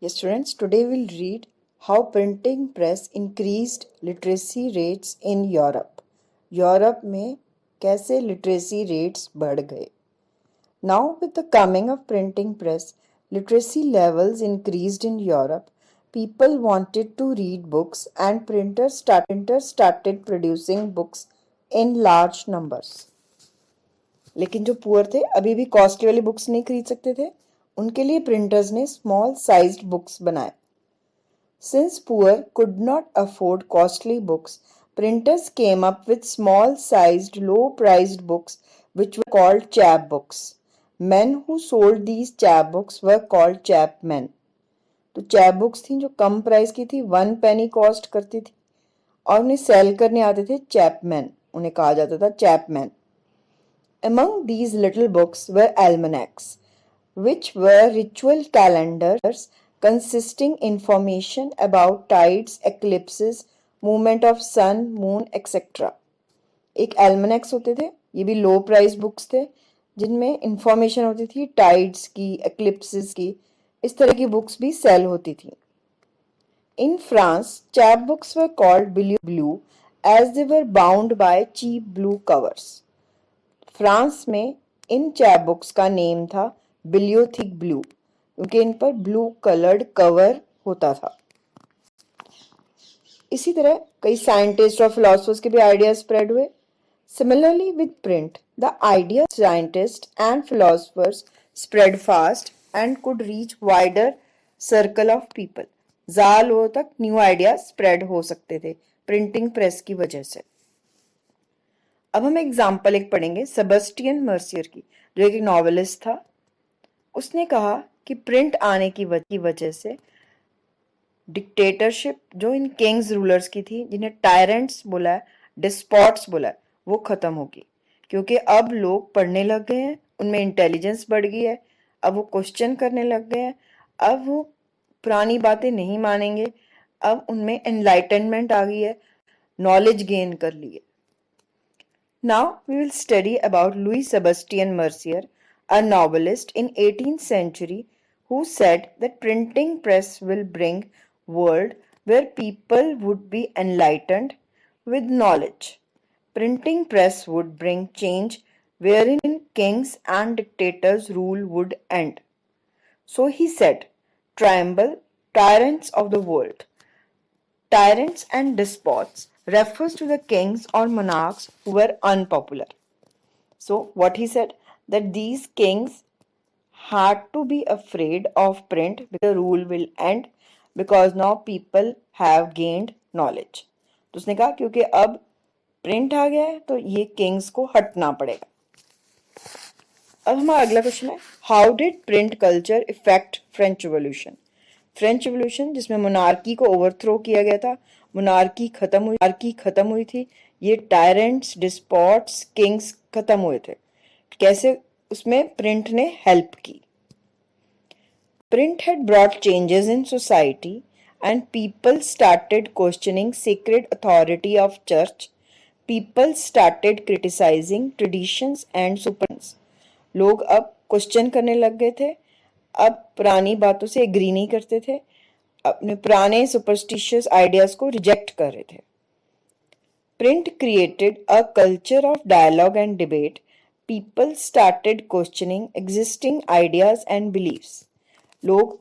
Yes, students, today we'll read how printing press increased literacy rates in Europe. Europe में कैसे literacy rates बढ़ गए. Now, with the coming of printing press, literacy levels increased in Europe. People wanted to read books and printers started producing books in large numbers. लेकिन जो poor थे अभी भी costly वाली बुक्स नहीं खरीद सकते थे, उनके लिए प्रिंटर्स ने स्मॉल साइज्ड बुक्स बनाए. Since poor could not afford costly books, printers came up with small-sized, low-priced books which were called chapbooks. Men who sold these chapbooks were called chapmen. तो chapbooks थी जो कम price की थी, 1 penny cost करती थी और उन्हें सेल करने आते थे chapmen. उन्हें कहा जाता था chapmen. Among these little books were almanacs, which were ritual calendars consisting information about tides, eclipses, movement of sun, moon, etc. एक almanacs होते थे, ये भी लो प्राइस बुक्स थे जिनमें इंफॉर्मेशन होती थी टाइड्स की, एक्लिप्सेस की. इस तरह की बुक्स भी सेल होती थी. In France, chapbooks were called blue as they were bound by cheap blue covers. France में इन चैपबुक्स का नेम था बिलियोथिक ब्लू क्योंकि इन पर ब्लू कलर्ड कवर होता था. इसी तरह कई साइंटिस्ट और फिलोसफर्स के भी आइडियाज स्प्रेड हुए. Similarly with print the idea scientist and philosophers spread fast and could reach wider circle of people. ज़्यादा लोगों तक न्यू आइडियाज स्प्रेड हो सकते थे प्रिंटिंग प्रेस की वजह से. अब हम एग्जाम्पल एक पढ़ेंगे सेबेस्टियन मर्सियर की, जो एक नॉवेलिस्ट था. उसने कहा कि प्रिंट आने की वजह से डिक्टेटरशिप जो इन किंग्स रूलर्स की थी, जिन्हें टायरेंट्स बोला है, डिस्पॉट्स बोला है, वो खत्म होगी क्योंकि अब लोग पढ़ने लग गए हैं, उनमें इंटेलिजेंस बढ़ गई है, अब वो क्वेश्चन करने लग गए हैं, अब वो पुरानी बातें नहीं मानेंगे, अब उनमें एनलाइटनमेंट आ गई है, नॉलेज गेन कर ली है. Now we will study about Louis Sebastian Mercier, a novelist in 18th century who said that printing press will bring world where people would be enlightened with knowledge. Printing press would bring change wherein kings and dictators' rule would end. So he said, tremble, tyrants of the world. Tyrants and despots refers to the kings or monarchs who were unpopular. So what he said, that these kings had to be afraid of print because the rule will end because now people have gained knowledge. तो उसने कहा क्योंकि अब print आ गया है तो ये Kings को हटना पड़ेगा. अब हमारा अगला क्वेश्चन है, how did print culture effect French revolution. French revolution जिसमें मोनार्की को ओवरथ्रो किया गया था, मोनार्की खत्म हुई थी, ये टायरेंट्स, डिस्पॉट्स, किंग्स खत्म हुए थे. कैसे उसमें प्रिंट ने हेल्प की. Print had brought changes in society and people started questioning secret authority of church. People started criticising traditions and superstitions. लोग अब क्वेश्चन करने लग गए थे, अब पुरानी बातों से एग्री नहीं करते थे, अपने पुराने सुपरस्टिशियस आइडियाज को रिजेक्ट कर रहे थे. Print created a culture of dialogue and debate. People started questioning existing ideas and beliefs. लोग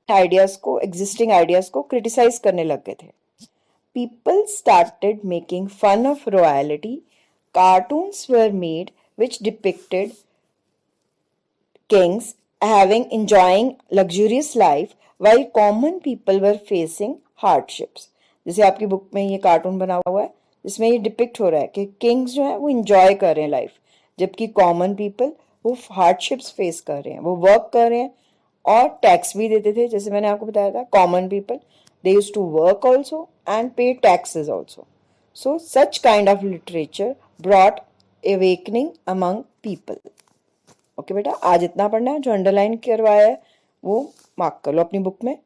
एग्जिस्टिंग आइडियाज को क्रिटिसाइज करने लग गए थे. People started making fun of royalty. Cartoons were made which depicted kings enjoying luxurious life while common people were facing hardships. जैसे आपकी book में ये कार्टून बना हुआ है जिसमें ये डिपिक्ट हो रहा है कि किंग्स जो है वो इंजॉय कर रहे हैं लाइफ, जबकि कॉमन पीपल वो हार्डशिप्स फेस कर रहे हैं, वो वर्क कर रहे हैं और टैक्स भी देते थे. जैसे मैंने आपको बताया था, common people they used to work also and pay taxes also. So such kind of literature brought awakening among people. Okay बेटा, आज इतना पढ़ना है. जो अंडरलाइन करवाया है वो मार्क कर लो अपनी बुक में.